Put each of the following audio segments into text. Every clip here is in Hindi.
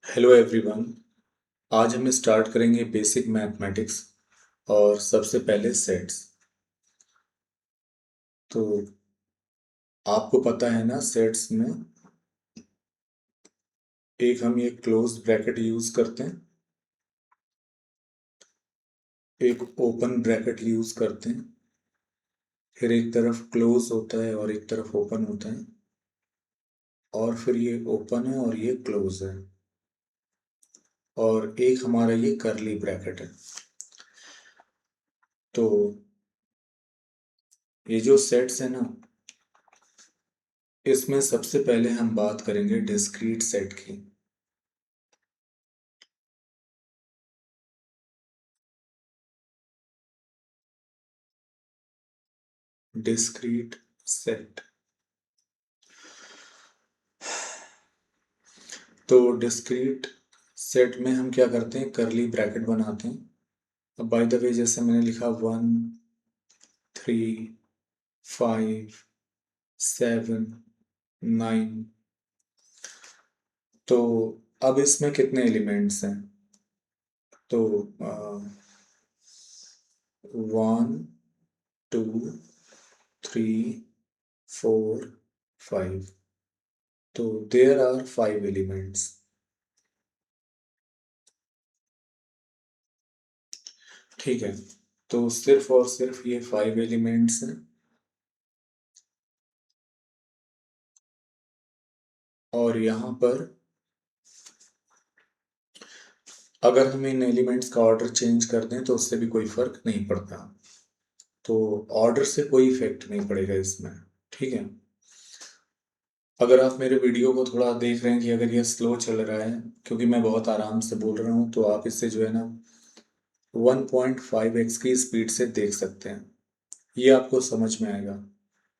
Hello everyone. आज हम स्टार्ट करेंगे बेसिक मैथमेटिक्स और सबसे पहले सेट्स। तो आपको पता है ना, सेट्स में एक हम ये क्लोज ब्रैकेट यूज करते हैं, एक ओपन ब्रैकेट यूज करते हैं, फिर एक तरफ क्लोज होता है और एक तरफ ओपन होता है, और फिर ये ओपन है और ये क्लोज है, और एक हमारा ये करली ब्रैकेट है। तो ये जो सेट्स है ना, इसमें सबसे पहले हम बात करेंगे डिस्क्रीट सेट की। Discrete set. तो डिस्क्रीट सेट में हम क्या करते हैं, करली ब्रैकेट बनाते हैं। अब बाय द वे, जैसे मैंने लिखा 1, 3, 5, 7, 9। तो अब इसमें कितने एलिमेंट्स हैं? तो 1, 2, 3, 4, 5। तो देयर आर 5 एलिमेंट्स। ठीक है, तो सिर्फ और सिर्फ ये 5 एलिमेंट्स हैं, और यहाँ पर अगर हम इन एलिमेंट्स का ऑर्डर चेंज कर दें तो उससे भी कोई फर्क नहीं पड़ता। तो ऑर्डर से कोई इफेक्ट नहीं पड़ेगा इसमें। ठीक है, अगर आप मेरे वीडियो को थोड़ा देख रहे हैं कि अगर ये स्लो चल रहा है, क्योंकि मैं बहुत आराम से बोल रहा हूँ, तो आप इससे जो है ना 1.5x की स्पीड से देख सकते हैं। ये आपको समझ में आएगा,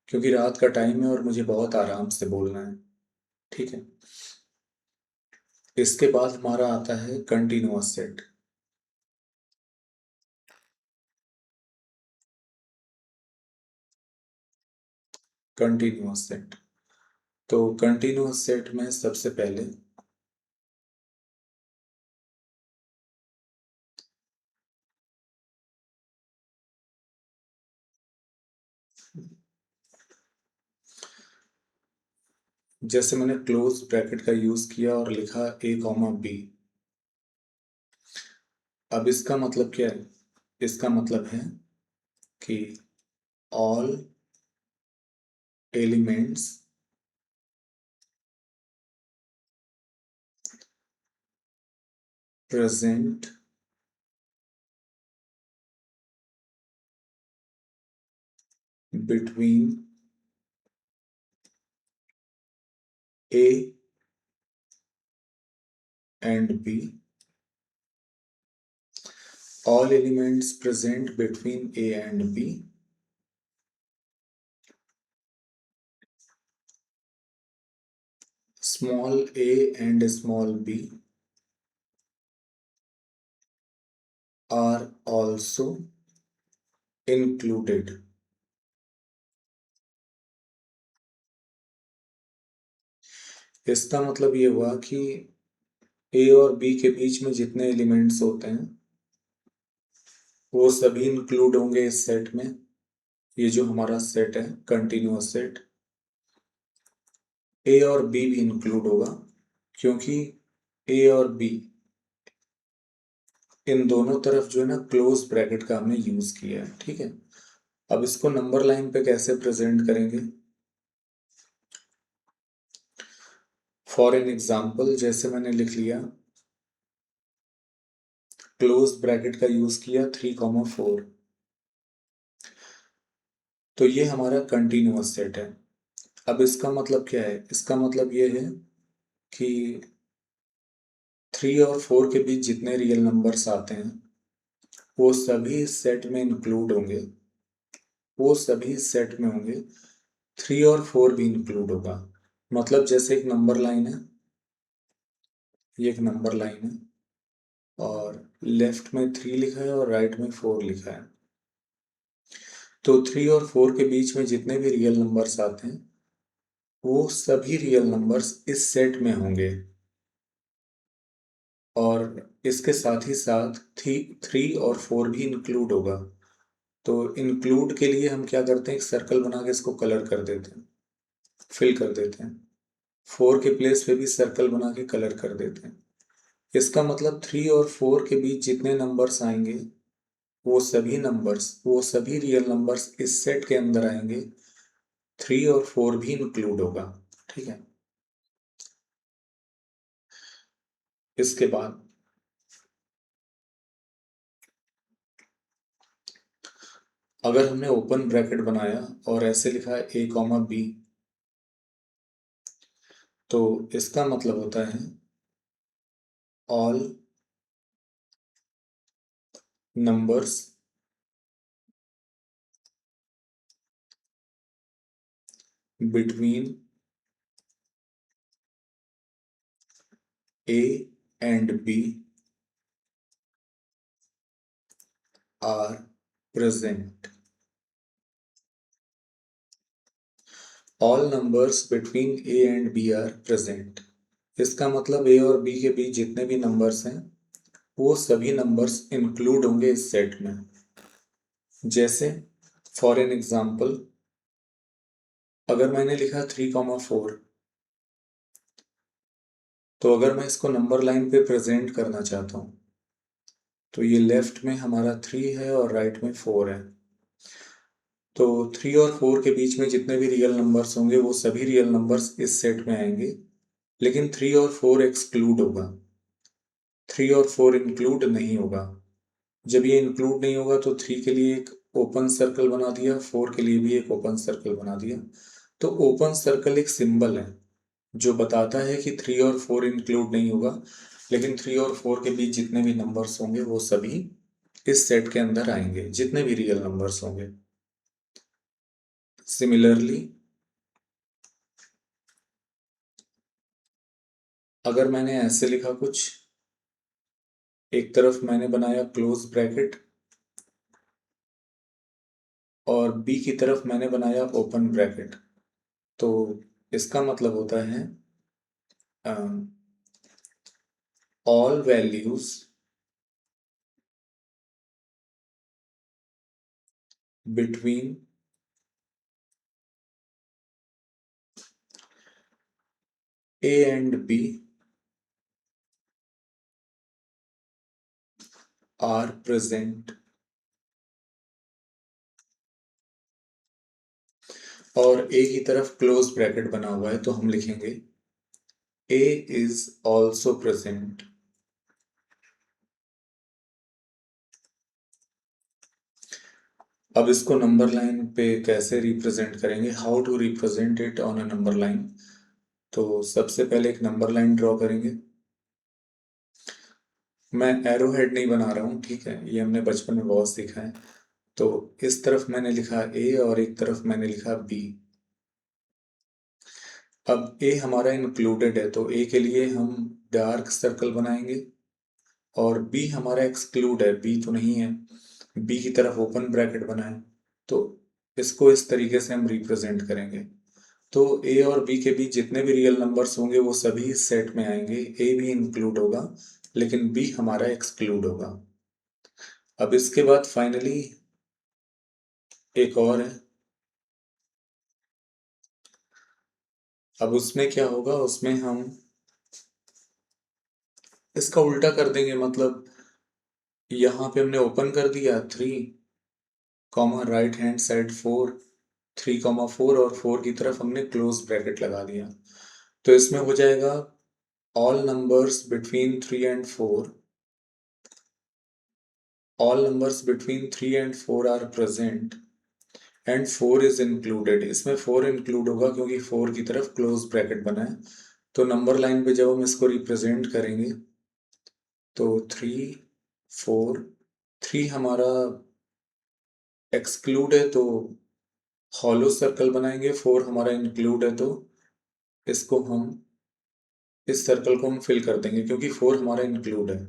क्योंकि रात का टाइम है और मुझे बहुत आराम से बोलना है। ठीक है, इसके बाद हमारा आता है कंटिन्यूअस सेट। कंटिन्यूअस सेट, तो कंटिन्यूअस सेट में सबसे पहले जैसे मैंने क्लोज ब्रैकेट का यूज किया और लिखा a, b। अब इसका मतलब क्या है? इसका मतलब है कि all elements present between a and b, all elements present between a and b small a and small b are also included। इसका मतलब ये हुआ कि ए और बी के बीच में जितने एलिमेंट्स होते हैं वो सभी इंक्लूड होंगे इस सेट में। ये जो हमारा सेट है कंटिन्यूअस सेट, ए और बी भी इंक्लूड होगा, क्योंकि ए और बी इन दोनों तरफ जो है ना क्लोज ब्रैकेट का हमने यूज किया है। ठीक है, अब इसको नंबर लाइन पे कैसे प्रेजेंट करेंगे? फॉर एन एग्जाम्पल, जैसे मैंने लिख लिया, क्लोज ब्रैकेट का यूज किया 3, 4। तो ये हमारा कंटिन्यूअस सेट है। अब इसका मतलब क्या है? इसका मतलब ये है कि 3 और 4 के बीच जितने रियल नंबर्स आते हैं वो सभी इस सेट में इंक्लूड होंगे। वो सभी इस सेट में होंगे, 3 और 4 भी इंक्लूड होगा। मतलब जैसे एक नंबर लाइन है, ये एक नंबर लाइन है, और लेफ्ट में 3 लिखा है और राइट में 4 लिखा है। तो 3 और 4 के बीच में जितने भी रियल नंबर्स आते हैं वो सभी रियल नंबर्स इस सेट में होंगे। और इसके साथ ही साथ थ्री और फोर भी इंक्लूड होगा। तो इंक्लूड के लिए हम क्या करते हैं, एक सर्कल बना के इसको कलर कर देते हैं, फिल कर देते हैं। फोर के प्लेस पे भी सर्कल बना के कलर कर देते हैं। इसका मतलब थ्री और फोर के बीच जितने नंबर्स आएंगे वो सभी रियल नंबर्स इस सेट के अंदर आएंगे। थ्री और फोर भी इंक्लूड होगा। ठीक है। इसके बाद अगर हमने ओपन ब्रैकेट बनाया और ऐसे लिखा ए कॉमा बी, तो इसका मतलब होता है all numbers between A and B are present. All numbers between A and B are present. इसका मतलब ए और बी के बीच जितने भी नंबर्स हैं वो सभी नंबर्स इंक्लूड होंगे इस सेट में। जैसे फॉर एन एग्जाम्पल, अगर मैंने लिखा 3,4, तो अगर मैं इसको नंबर लाइन पे प्रेजेंट करना चाहता हूँ तो ये लेफ्ट में हमारा 3 है और राइट में 4 है। तो 3 और 4 के बीच में जितने भी रियल नंबर्स होंगे वो सभी रियल नंबर्स इस सेट में आएंगे, लेकिन 3 और 4 एक्सक्लूड होगा। 3 और 4 इंक्लूड नहीं होगा। जब ये इंक्लूड नहीं होगा तो 3 के लिए एक ओपन सर्कल बना दिया, 4 के लिए भी एक ओपन सर्कल बना दिया। तो ओपन सर्कल एक सिंबल है जो बताता है कि 3 और 4 इंक्लूड नहीं होगा, लेकिन 3 और 4 के बीच जितने भी नंबर्स होंगे वो सभी इस सेट के अंदर आएंगे, जितने भी रियल नंबर्स होंगे। सिमिलरली अगर मैंने ऐसे लिखा कुछ, एक तरफ मैंने बनाया क्लोज ब्रैकेट और बी की तरफ मैंने बनाया ओपन ब्रैकेट, तो इसका मतलब होता है all values between A and B are present. और ए की तरफ क्लोज ब्रैकेट बना हुआ है तो हम लिखेंगे ए इज ऑल्सो प्रेजेंट। अब इसको नंबर लाइन पे कैसे रिप्रेजेंट करेंगे, how to represent it on a number line. तो सबसे पहले एक नंबर लाइन ड्रॉ करेंगे। मैं एरो हेड नहीं बना रहा हूँ, ठीक है, ये हमने बचपन में बहुत सीखा है। तो इस तरफ मैंने लिखा ए और एक तरफ मैंने लिखा बी। अब ए हमारा इंक्लूडेड है तो ए के लिए हम डार्क सर्कल बनाएंगे, और बी हमारा एक्सक्लूड है, बी तो नहीं है, बी की तरफ ओपन ब्रैकेट बनाए। तो इसको इस तरीके से हम रिप्रेजेंट करेंगे। तो ए और बी के बीच जितने भी रियल नंबर्स होंगे वो सभी इस सेट में आएंगे, ए भी इंक्लूड होगा लेकिन बी हमारा एक्सक्लूड होगा। अब इसके बाद फाइनली एक और है। अब उसमें क्या होगा, उसमें हम इसका उल्टा कर देंगे, मतलब यहाँ पे हमने ओपन कर दिया 3 कॉमा राइट हैंड साइड 4, 3,4 और 4 की तरफ हमने क्लोज ब्रैकेट लगा दिया। तो इसमें हो जाएगा all numbers between 3 and 4, all numbers between 3 and 4 are present and 4 is included. इसमें 4 इंक्लूड होगा क्योंकि 4 की तरफ क्लोज ब्रैकेट बना है। तो नंबर लाइन पे जब हम इसको रिप्रेजेंट करेंगे तो 3 4, 3 हमारा एक्सक्लूड है तो हॉलो सर्कल बनाएंगे, 4 हमारा इंक्लूड है तो इसको हम इस सर्कल को हम फिल कर देंगे क्योंकि 4 हमारा इंक्लूड है।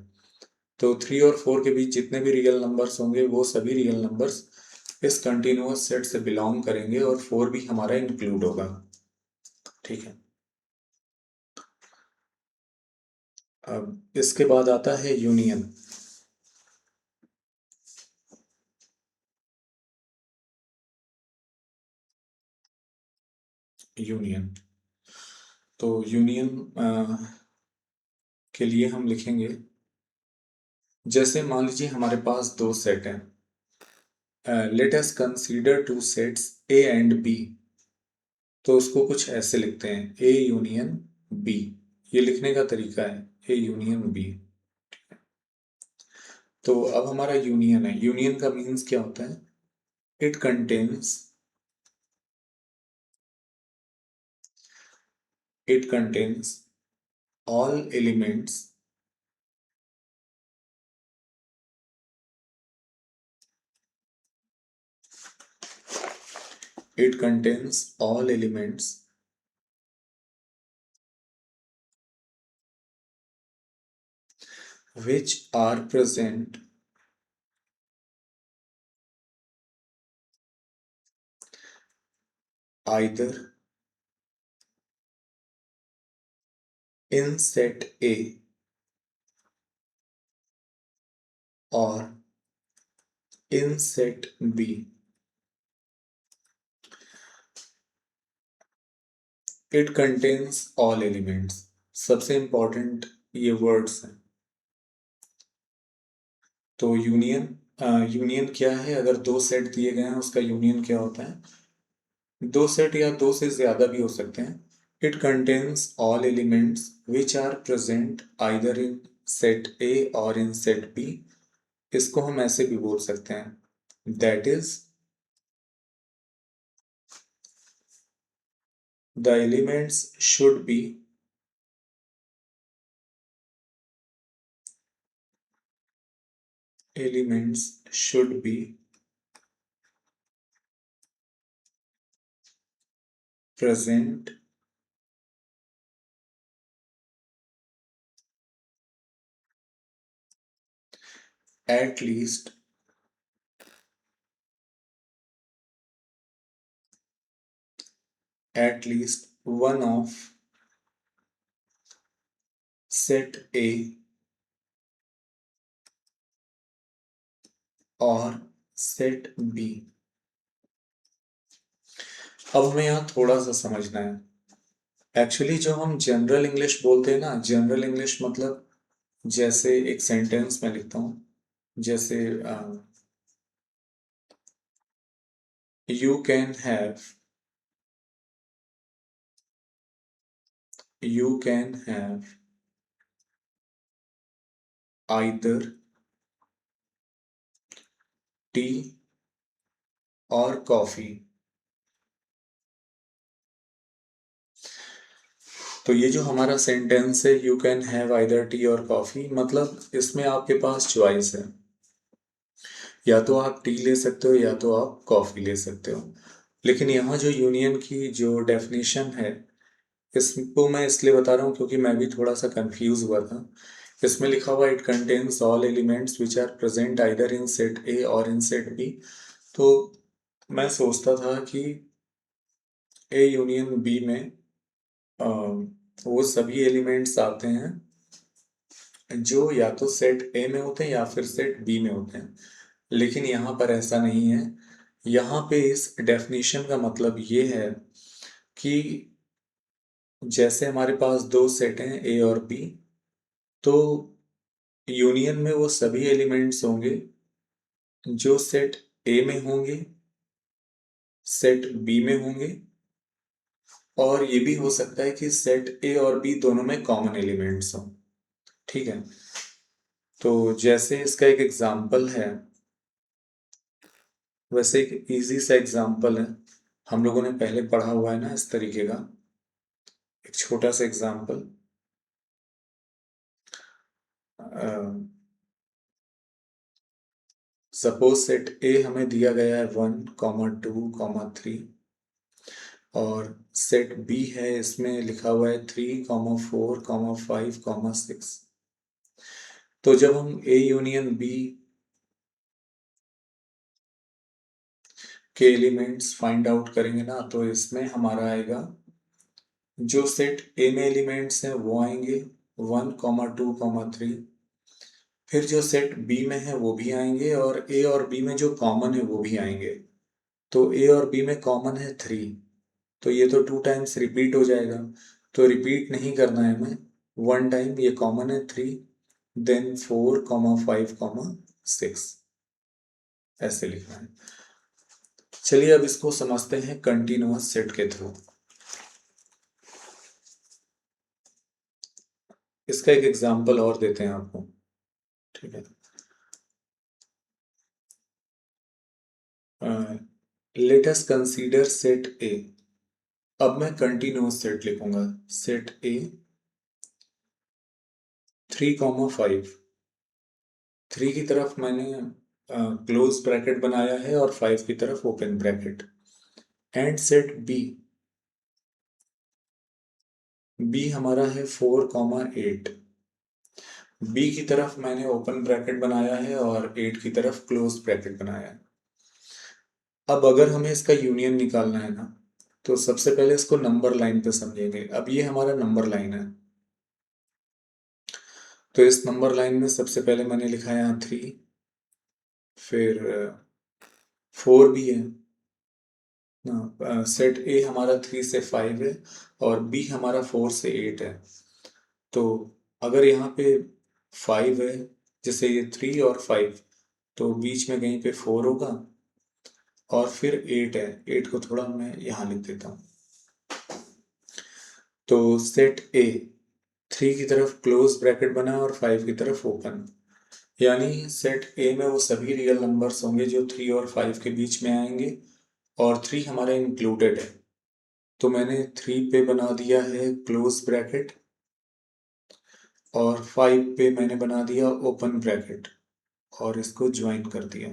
तो 3 और 4 के बीच जितने भी रियल नंबर्स होंगे वो सभी रियल नंबर्स इस कंटिन्यूअस सेट से बिलोंग करेंगे और 4 भी हमारा इंक्लूड होगा। ठीक है। अब इसके बाद आता है यूनियन। यूनियन तो यूनियन के लिए हम लिखेंगे, जैसे मान लीजिए हमारे पास दो सेट हैं, let us consider two sets A and B. तो उसको कुछ ऐसे लिखते हैं, ए यूनियन बी। ये लिखने का तरीका है, ए यूनियन बी। तो अब हमारा यूनियन है, यूनियन का मीन्स क्या होता है? It contains, it contains all elements, it contains all elements which are present either in set A or in set B. It contains all elements. सबसे important ये words हैं। तो यूनियन, यूनियन क्या है? अगर दो सेट दिए गए हैं उसका यूनियन क्या होता है? दो सेट या दो से ज्यादा भी हो सकते हैं। It contains all elements which are present either in set A और इन सेट बी। इसको हम ऐसे भी बोल सकते हैं, that is the elements should be elements should be present at least one of set A और set B। अब हमें यहाँ थोड़ा सा समझना है। एक्चुअली जो हम जनरल इंग्लिश बोलते हैं ना, जनरल इंग्लिश मतलब जैसे एक सेंटेंस में लिखता हूँ, जैसे you can have, you can have either T और कॉफी। तो ये जो हमारा सेंटेंस है, you can have either T और कॉफी, मतलब इसमें आपके पास चॉइस है, या तो आप टी ले सकते हो या तो आप कॉफी ले सकते हो। लेकिन यहाँ जो यूनियन की जो डेफिनेशन है, इसको मैं इसलिए बता रहा हूँ क्योंकि मैं भी थोड़ा सा कंफ्यूज हुआ था। इसमें लिखा हुआ it contains all elements which are present either in set A और इन सेट बी। तो मैं सोचता था कि ए यूनियन बी में वो सभी एलिमेंट्स आते हैं जो या तो सेट ए में होते हैं या फिर सेट बी में होते हैं। लेकिन यहाँ पर ऐसा नहीं है। यहाँ पे इस डेफिनेशन का मतलब ये है कि जैसे हमारे पास दो सेट हैं ए और बी, तो यूनियन में वो सभी एलिमेंट्स होंगे जो सेट ए में होंगे, सेट बी में होंगे, और ये भी हो सकता है कि सेट ए और बी दोनों में कॉमन एलिमेंट्स हों। ठीक है, तो जैसे इसका एक एग्जाम्पल है, वैसे एक इजी सा एग्जाम्पल है, हम लोगों ने पहले पढ़ा हुआ है ना इस तरीके का। एक छोटा सा एग्जाम्पल, सपोज सेट ए हमें दिया गया है 1, 2, 3, और सेट बी है, इसमें लिखा हुआ है 3, 4, 5, 6। तो जब हम ए यूनियन बी के एलिमेंट्स फाइंड आउट करेंगे ना, तो इसमें हमारा आएगा जो सेट ए में एलिमेंट्स हैं वो आएंगे, 1, 2, 3। फिर जो सेट बी में है वो भी आएंगे और ए और बी में जो कॉमन है वो भी आएंगे। तो ए और बी में कॉमन है 3, तो ये तो 2 टाइम्स रिपीट हो जाएगा। तो रिपीट नहीं करना है हमें, 1 टाइम ये कॉमन है 3, देन 4, 5, 6 ऐसे लिखना है। चलिए अब इसको समझते हैं कंटिन्यूअस सेट के थ्रू। इसका एक एग्जांपल और देते हैं आपको, ठीक है। लेट अस कंसीडर सेट ए। अब मैं कंटिन्यूअस सेट लिखूंगा, सेट ए 3, 5। 3 की तरफ मैंने क्लोज ब्रैकेट बनाया है और 5 की तरफ open bracket. And set B, B हमारा है 4, 8। बी की तरफ मैंने ओपन ब्रैकेट बनाया है और 8 की तरफ क्लोज ब्रैकेट बनाया है। अब अगर हमें इसका यूनियन निकालना है ना, तो सबसे पहले इसको नंबर लाइन पे समझेंगे। अब ये हमारा नंबर लाइन है, तो इस नंबर लाइन में सबसे पहले मैंने लिखा है यहाँ 3, फिर 4 भी है ना। सेट ए हमारा 3 से 5 है और बी हमारा 4 से 8 है। तो अगर यहाँ पे 5 है, जैसे ये 3 और 5, तो बीच में कहीं पे 4 होगा और फिर 8 है। 8 को थोड़ा मैं यहाँ लिख देता हूँ। तो सेट ए 3 की तरफ क्लोज ब्रैकेट बना और 5 की तरफ ओपन, यानी सेट ए में वो सभी रियल नंबर्स होंगे जो 3 और 5 के बीच में आएंगे और 3 हमारा इंक्लूडेड है। तो मैंने 3 पे बना दिया है क्लोज ब्रैकेट और 5 पे मैंने बना दिया ओपन ब्रैकेट और इसको ज्वाइन कर दिया।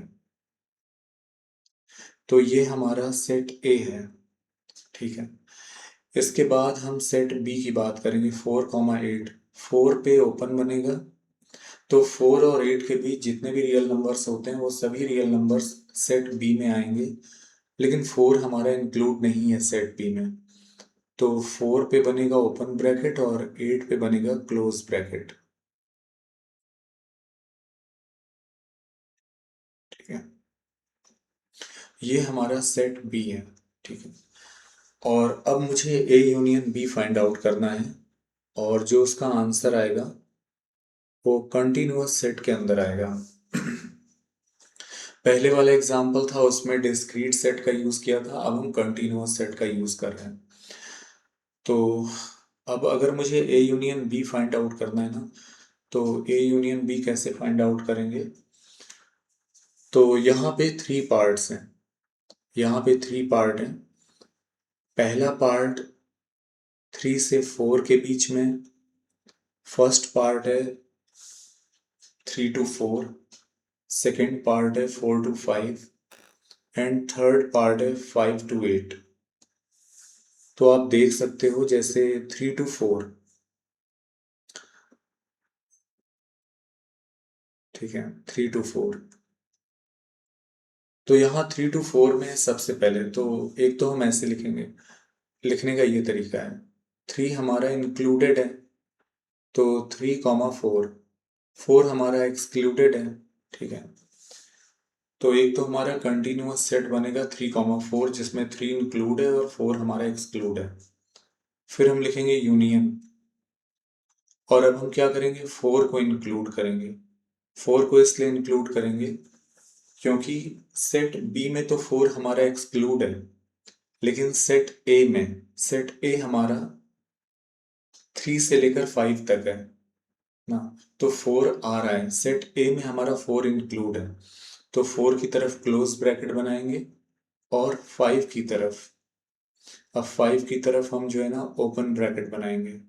तो ये हमारा सेट ए है, ठीक है। इसके बाद हम सेट बी की बात करेंगे, 4, 8। 4 पे ओपन बनेगा, तो 4 और 8 के बीच जितने भी रियल नंबर्स होते हैं वो सभी रियल नंबर्स सेट बी में आएंगे, लेकिन 4 हमारा इंक्लूड नहीं है सेट बी में। तो 4 पे बनेगा ओपन ब्रैकेट और 8 पे बनेगा क्लोज ब्रैकेट, ठीक है। ये हमारा सेट बी है, ठीक है। और अब मुझे A union B find out करना है और जो उसका आंसर आएगा वो कंटिन्यूअस सेट के अंदर आएगा। पहले वाला एग्जाम्पल था उसमें डिस्क्रीट सेट का यूज किया था, अब हम कंटिन्यूअस सेट का यूज कर रहे हैं। तो अब अगर मुझे A union B find out करना है ना, तो ए यूनियन बी कैसे फाइंड आउट करेंगे। तो यहाँ पे 3 पार्ट्स हैं, यहाँ पे 3 पार्ट हैं। पहला पार्ट 3 से 4 के बीच में, फर्स्ट पार्ट है 3 to 4, सेकेंड पार्ट है 4 to 5 एंड थर्ड पार्ट है 5 to 8। तो आप देख सकते हो जैसे 3 to 4, ठीक है, 3 to 4। तो यहाँ 3 to 4 में सबसे पहले तो एक तो हम ऐसे लिखेंगे, लिखने का ये तरीका है, 3 हमारा इंक्लूडेड है तो 3, 4। 4 हमारा एक्सक्लूडेड है, ठीक है। तो एक तो हमारा कंटिन्यूअस सेट बनेगा 3, 4 जिसमें 3 इंक्लूड है और 4 हमारा एक्सक्लूड है। फिर हम लिखेंगे यूनियन, और अब हम क्या करेंगे, 4 को इंक्लूड करेंगे। 4 को इसलिए इंक्लूड करेंगे क्योंकि सेट बी में तो 4 हमारा एक्सक्लूड है, लेकिन सेट ए हमारा 3 से लेकर 5 तक है ना। तो 4 आ रहा है, सेट ए में हमारा 4 इंक्लूड है, तो 4 की तरफ क्लोज ब्रैकेट बनाएंगे और 5 की तरफ, अब 5 की तरफ हम जो है ना ओपन ब्रैकेट बनाएंगे,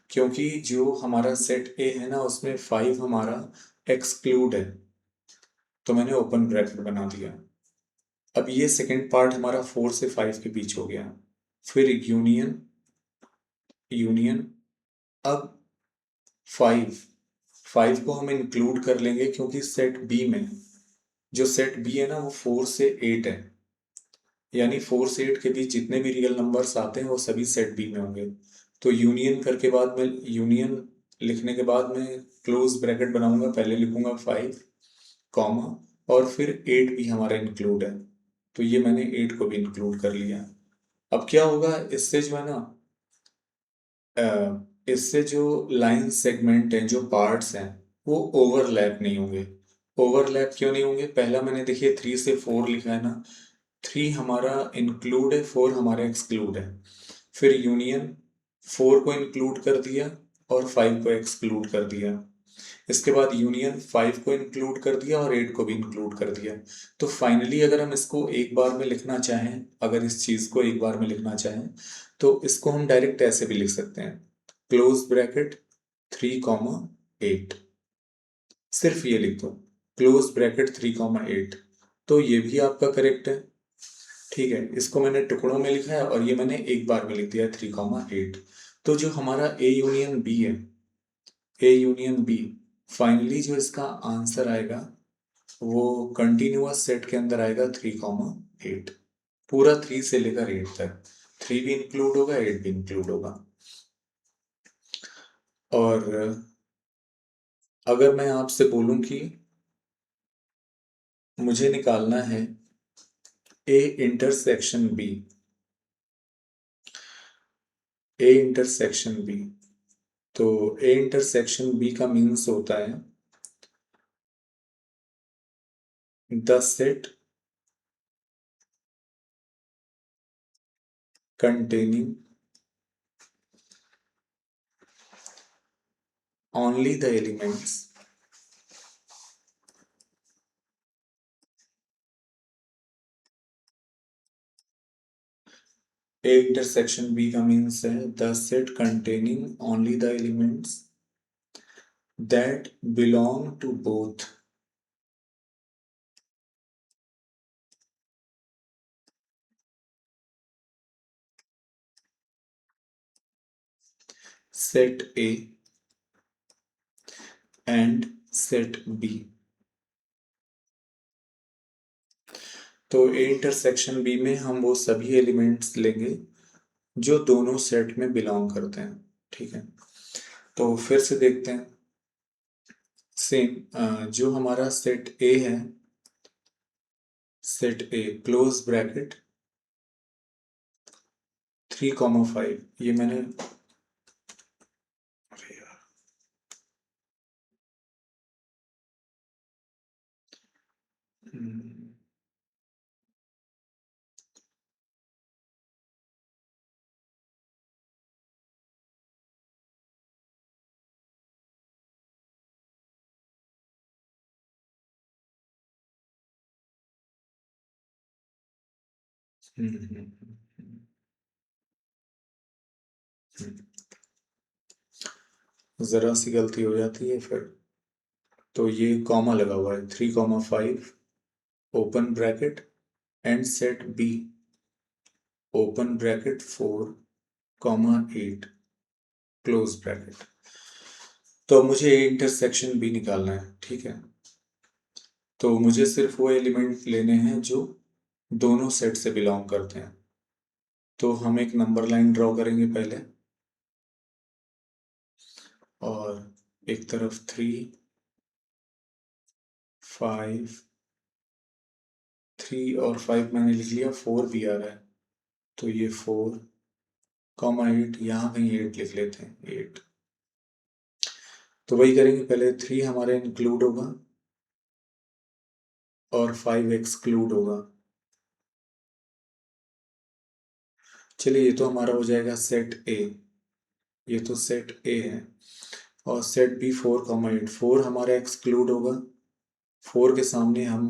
क्योंकि जो हमारा सेट ए है ना उसमें 5 हमारा एक्सक्लूड है, तो मैंने ओपन ब्रैकेट बना दिया। अब ये सेकेंड पार्ट हमारा 4 से 5 के बीच हो गया। फिर यूनियन, यूनियन अब 5 को हम इंक्लूड कर लेंगे क्योंकि सेट बी में, जो सेट बी है ना वो 4 से 8 है, यानी 4 से 8 के बीच जितने भी रियल नंबर्स आते हैं वो सभी सेट बी में होंगे। तो यूनियन करके बाद में यूनियन लिखने के बाद मैं क्लोज ब्रैकेट बनाऊंगा, पहले लिखूंगा 5 कॉमा और फिर 8 भी हमारा इंक्लूड है, तो ये मैंने 8 को भी इंक्लूड कर लिया। अब क्या होगा, इससे जो है ना, इससे जो लाइन सेगमेंट हैं, जो पार्ट्स हैं, वो ओवरलैप नहीं होंगे। ओवरलैप क्यों नहीं होंगे? पहला मैंने देखिए 3 से 4 लिखा है ना, 3 हमारा इंक्लूड है, 4 हमारा एक्सक्लूड है। फिर यूनियन 4 को इंक्लूड कर दिया और 5 को एक्सक्लूड कर दिया। इसके बाद यूनियन 5 को इंक्लूड कर दिया और 8 को भी इंक्लूड कर दिया। तो फाइनली अगर हम इसको एक बार में लिखना चाहें, अगर इस चीज़ को एक बार में लिखना चाहें, तो इसको हम डायरेक्ट ऐसे भी लिख सकते हैं, क्लोज ब्रैकेट 3, 8। सिर्फ ये लिख दो, क्लोज ब्रैकेट 3, 8। तो ये भी आपका करेक्ट है। ठीक है, इसको मैंने टुकड़ों में लिखा है और ये मैंने एक बार में लिख दिया 3, 8। तो जो हमारा ए यूनियन बी है, ए यूनियन बी, फाइनली जो इसका आंसर आएगा वो कंटिन्यूअस सेट के अंदर आएगा 3, 8। पूरा 3 से लेकर 8 तक, 3 भी इंक्लूड होगा, 8 भी इंक्लूड होगा। और अगर मैं आपसे बोलूं कि मुझे निकालना है A intersection B, A intersection B, तो ए इंटरसेक्शन बी का मीन्स होता है the set containing only the elements A intersection B का means है the set containing only the elements that belong to both set A and set B। तो A इंटरसेक्शन B में हम वो सभी एलिमेंट्स लेंगे जो दोनों सेट में बिलोंग करते हैं। ठीक है, तो फिर से देखते हैं। सेम जो हमारा सेट ए है, सेट ए क्लोज ब्रैकेट 3, 5, ये मैंने, अरे यार, हम्म, हम्म, हम्म, हम्म, जरा सी गलती हो जाती है फिर। तो ये कॉमा लगा हुआ है, 3, 5 open bracket and set be open bracket 4, 8 close bracket. तो अब मुझे ए इंटरसेक्शन बी निकालना है। ठीक है, तो मुझे सिर्फ वो एलिमेंट लेने हैं जो दोनों सेट से बिलोंग करते हैं। तो हम एक नंबर लाइन ड्रॉ करेंगे पहले, और एक तरफ 3, 5, 3 और 5 मैंने लिख लिया, 4 भी आ रहा है, तो ये 4, 8, यहाँ कहीं 8 लिख लेते हैं, 8। तो वही करेंगे, पहले 3 हमारे इंक्लूड होगा और 5 एक्सक्लूड होगा। चलिए, ये तो हमारा हो जाएगा सेट ए, ये तो सेट ए है। और सेट बी 4, 8, 4 हमारा एक्सक्लूड होगा, 4 के सामने हम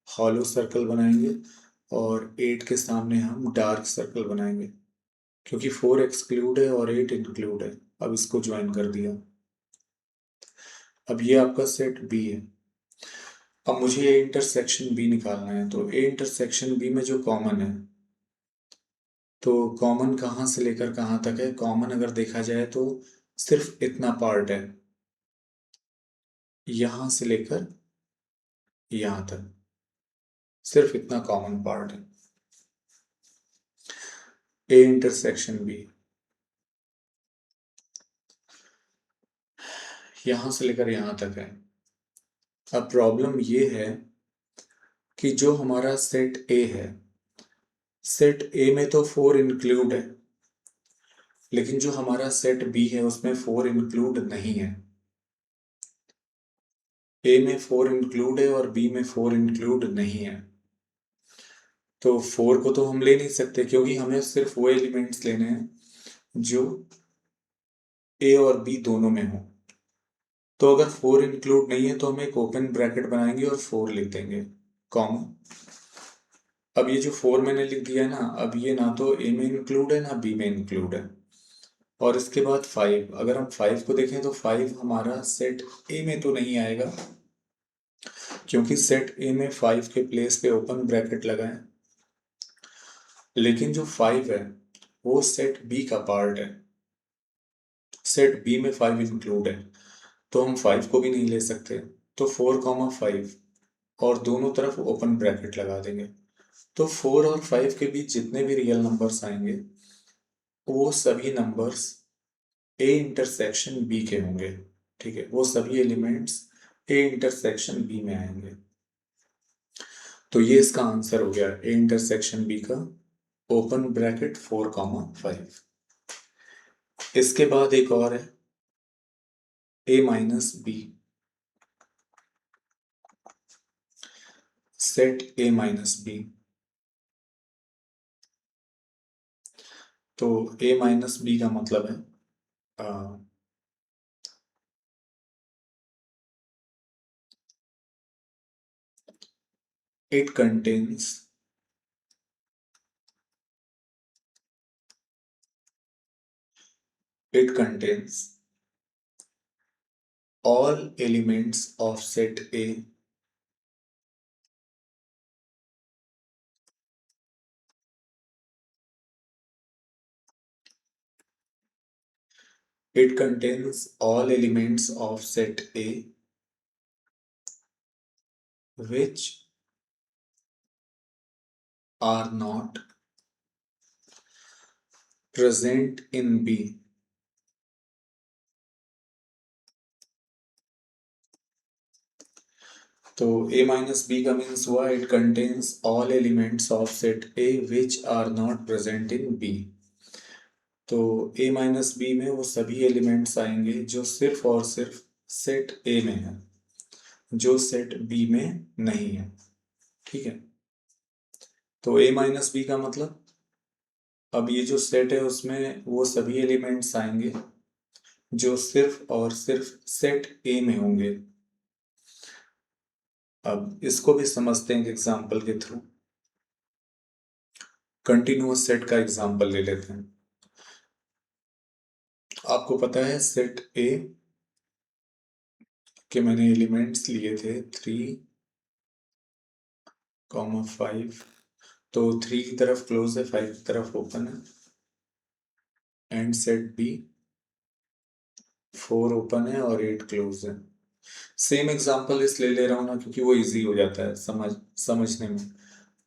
हॉलो सर्कल बनाएंगे और 8 के सामने हम डार्क सर्कल बनाएंगे, क्योंकि 4 एक्सक्लूड है और 8 इंक्लूड है। अब इसको ज्वाइन कर दिया। अब ये आपका सेट बी है। अब मुझे ए इंटरसेक्शन बी निकालना है, तो ए इंटरसेक्शन बी में जो कॉमन है, तो कॉमन कहाँ से लेकर कहाँ तक है? कॉमन अगर देखा जाए तो सिर्फ इतना पार्ट है, यहां से लेकर यहां तक, सिर्फ इतना कॉमन पार्ट है। ए इंटरसेक्शन बी, यहां से लेकर यहां तक है। अब प्रॉब्लम ये है कि जो हमारा सेट ए है, सेट ए में तो 4 इंक्लूड है, लेकिन जो हमारा सेट बी है उसमें 4 इंक्लूड नहीं है। ए में 4 इंक्लूड है और बी में 4 इंक्लूड नहीं है। तो 4 को तो हम ले नहीं सकते, क्योंकि हमें सिर्फ वो एलिमेंट्स लेने हैं जो ए और बी दोनों में हो। तो अगर 4 इंक्लूड नहीं है तो हम एक ओपन ब्रैकेट बनाएंगे और 4 लिख देंगे, कॉमा। अब ये जो 4 मैंने लिख दिया है ना, अब ये ना तो ए में इंक्लूड है ना बी में इंक्लूड है। और इसके बाद 5, अगर हम 5 को देखें तो 5 हमारा सेट ए में तो नहीं आएगा, क्योंकि सेट ए में 5 के प्लेस पे ओपन ब्रैकेट लगा है। लेकिन जो 5 है वो सेट बी का पार्ट है, सेट बी में 5 इंक्लूड है, तो हम 5 को भी नहीं ले सकते। तो 4,5 और दोनों तरफ ओपन ब्रैकेट लगा देंगे। तो 4 और 5 के बीच जितने भी रियल नंबर्स आएंगे वो सभी नंबर्स ए इंटरसेक्शन बी के होंगे। ठीक है, वो सभी एलिमेंट्स ए इंटरसेक्शन बी में आएंगे। तो ये इसका आंसर हो गया, ए इंटरसेक्शन बी का ओपन ब्रैकेट 4,5। इसके बाद एक और है a minus b, set a minus b. तो ए माइनस बी का मतलब है it contains it contains all elements of set A it contains all elements of set A which are not present in B। तो A माइनस बी का मीन्स हुआ it contains all elements of set A which are not present in B। तो A माइनस बी में वो सभी एलिमेंट्स आएंगे जो सिर्फ और सिर्फ सेट A में है, जो सेट B में नहीं है। ठीक है, तो A माइनस बी का मतलब अब ये जो सेट है उसमें वो सभी एलिमेंट्स आएंगे जो सिर्फ और सिर्फ सेट ए में होंगे। अब इसको भी समझते हैं एग्जाम्पल के थ्रू। कंटिन्यूअस सेट का एग्जाम्पल ले लेते हैं। आपको पता है सेट ए के मैंने एलिमेंट्स लिए थे 3,5। तो 3 की तरफ क्लोज है, 5 की तरफ ओपन है। एंड सेट बी 4 ओपन है और 8 क्लोज है। सेम एग्जाम्पल इसलिए ले रहा हूँ ना क्योंकि वो इजी हो जाता है समझने में।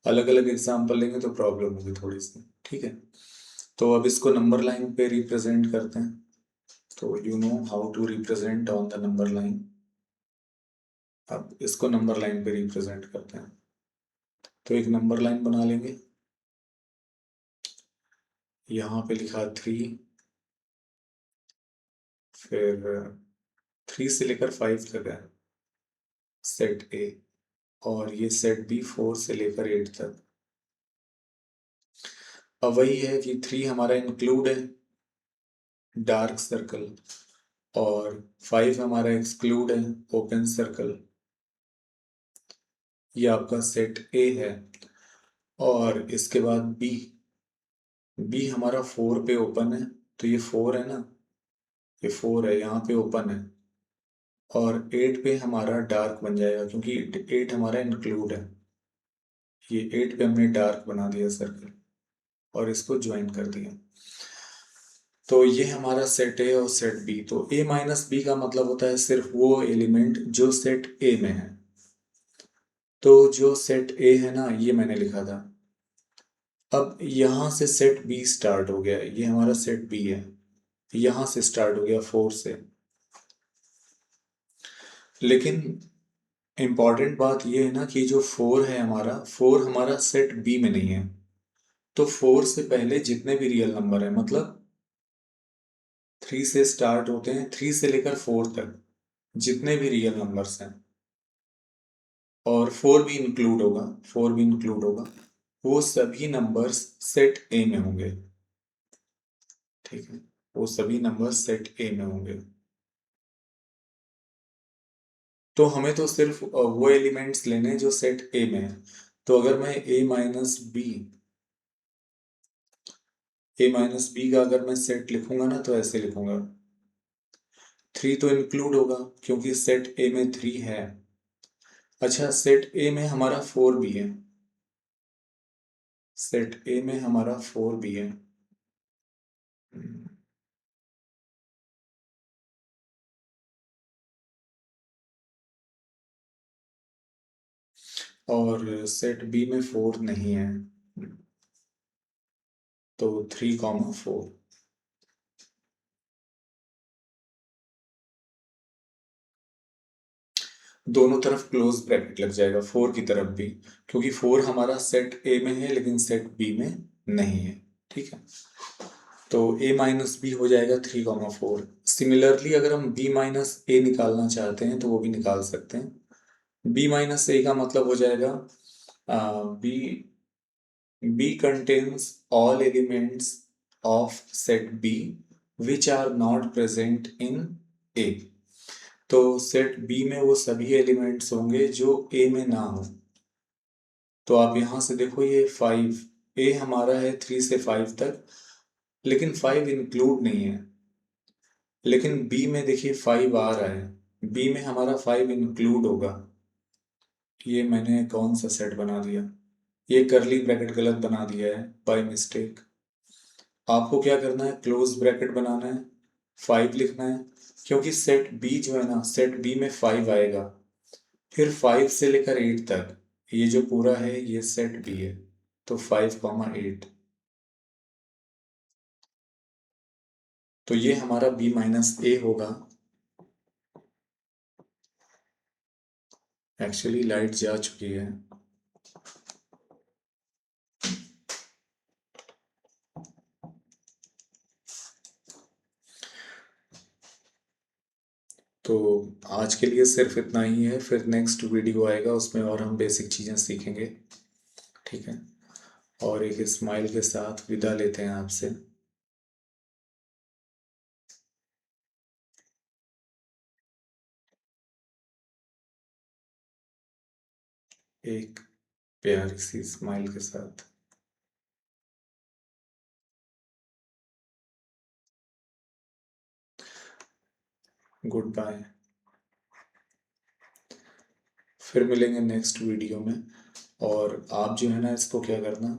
अलग अलग एग्जाम्पल लेंगे तो प्रॉब्लम होगी थोड़ी सी। ठीक है, तो अब इसको नंबर लाइन पे रिप्रेजेंट करते हैं। तो you know how to represent on the number line. अब इसको नंबर लाइन पे रिप्रेजेंट करते हैं। तो एक नंबर लाइन बना लेंगे, यहाँ पे लिखा 3, फिर 3 से लेकर 5 तक है सेट ए, और ये सेट बी 4 से लेकर 8 तक। अब वही है कि 3 हमारा इंक्लूड है, डार्क सर्कल, और 5 हमारा एक्सक्लूड है, ओपन सर्कल। ये आपका सेट ए है। और इसके बाद बी हमारा 4 पे ओपन है, तो ये 4 है ना, ये 4 है, यहाँ पे ओपन है। और 8 पे हमारा डार्क बन जाएगा क्योंकि 8 हमारा इंक्लूड है। ये 8 पे हमने डार्क बना दिया सर्कल और इसको ज्वाइन कर दिया। तो ये हमारा सेट ए और सेट बी। तो ए माइनस बी का मतलब होता है सिर्फ वो एलिमेंट जो सेट ए में है। तो जो सेट ए है ना, ये मैंने लिखा था। अब यहां से सेट बी स्टार्ट हो गया, ये हमारा सेट बी है, यहां से स्टार्ट हो गया 4 से। लेकिन इंपॉर्टेंट बात ये है ना कि जो 4 है हमारा, 4 हमारा सेट बी में नहीं है। तो 4 से पहले जितने भी रियल नंबर है, मतलब 3 से स्टार्ट होते हैं, 3 से लेकर 4 तक जितने भी रियल नंबर्स हैं, और 4 भी इंक्लूड होगा, 4 भी इंक्लूड होगा, वो सभी नंबर्स सेट ए में होंगे। ठीक है, वो सभी नंबर्स सेट ए में होंगे। तो हमें तो सिर्फ वो एलिमेंट्स लेने हैं जो सेट ए में है। तो अगर मैं ए माइनस बी का अगर मैं सेट लिखूंगा ना, तो ऐसे लिखूंगा। 3 तो इंक्लूड होगा क्योंकि सेट ए में 3 है। अच्छा, सेट ए में हमारा 4 भी है, सेट ए में हमारा 4 भी है। और सेट बी में 4 नहीं है, तो 3,4। दोनों तरफ क्लोज ब्रैकेट लग जाएगा, 4 की तरफ भी, क्योंकि 4 हमारा सेट ए में है लेकिन सेट बी में नहीं है। ठीक है, तो ए माइनस बी हो जाएगा 3,4। सिमिलरली अगर हम बी माइनस ए निकालना चाहते हैं तो वो भी निकाल सकते हैं। बी माइनस ए का मतलब हो जाएगा b b contains all elements of set b which are not present in a. तो सेट बी में वो सभी एलिमेंट्स होंगे जो ए में ना हो। तो आप यहां से देखो, ये 5, ए हमारा है 3 से 5 तक, लेकिन 5 इंक्लूड नहीं है। लेकिन बी में देखिए 5 आ रहा है, बी में हमारा 5 इंक्लूड होगा। ये मैंने कौन सा सेट बना दिया, ये करली ब्रैकेट गलत बना दिया है बाय मिस्टेक। आपको क्या करना है, क्लोज ब्रैकेट बनाना है, 5 लिखना है, क्योंकि सेट बी जो है ना, सेट बी में 5 आएगा, फिर 5 से लेकर 8 तक ये जो पूरा है ये सेट बी है। तो 5,8, तो ये हमारा बी माइनस ए होगा। एक्चुअली लाइट जा चुकी है। तो आज के लिए सिर्फ इतना ही है, फिर नेक्स्ट वीडियो आएगा उसमें और हम बेसिक चीज़ें सीखेंगे। ठीक है, और एक स्माइल के साथ विदा लेते हैं आपसे। एक प्यारी सी स्माइल के साथ। Good bye. फिर मिलेंगे नेक्स्ट वीडियो में। और आप जो है ना, इसको क्या करना,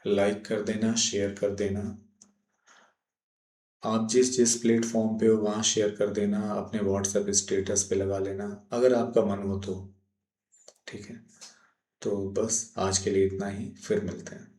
लाइक कर देना, शेयर कर देना। आप जिस जिस प्लेटफॉर्म पे हो वहाँ शेयर कर देना, अपने व्हाट्सएप स्टेटस पे लगा लेना अगर आपका मन हो तो। ठीक है, तो बस आज के लिए इतना ही, फिर मिलते हैं।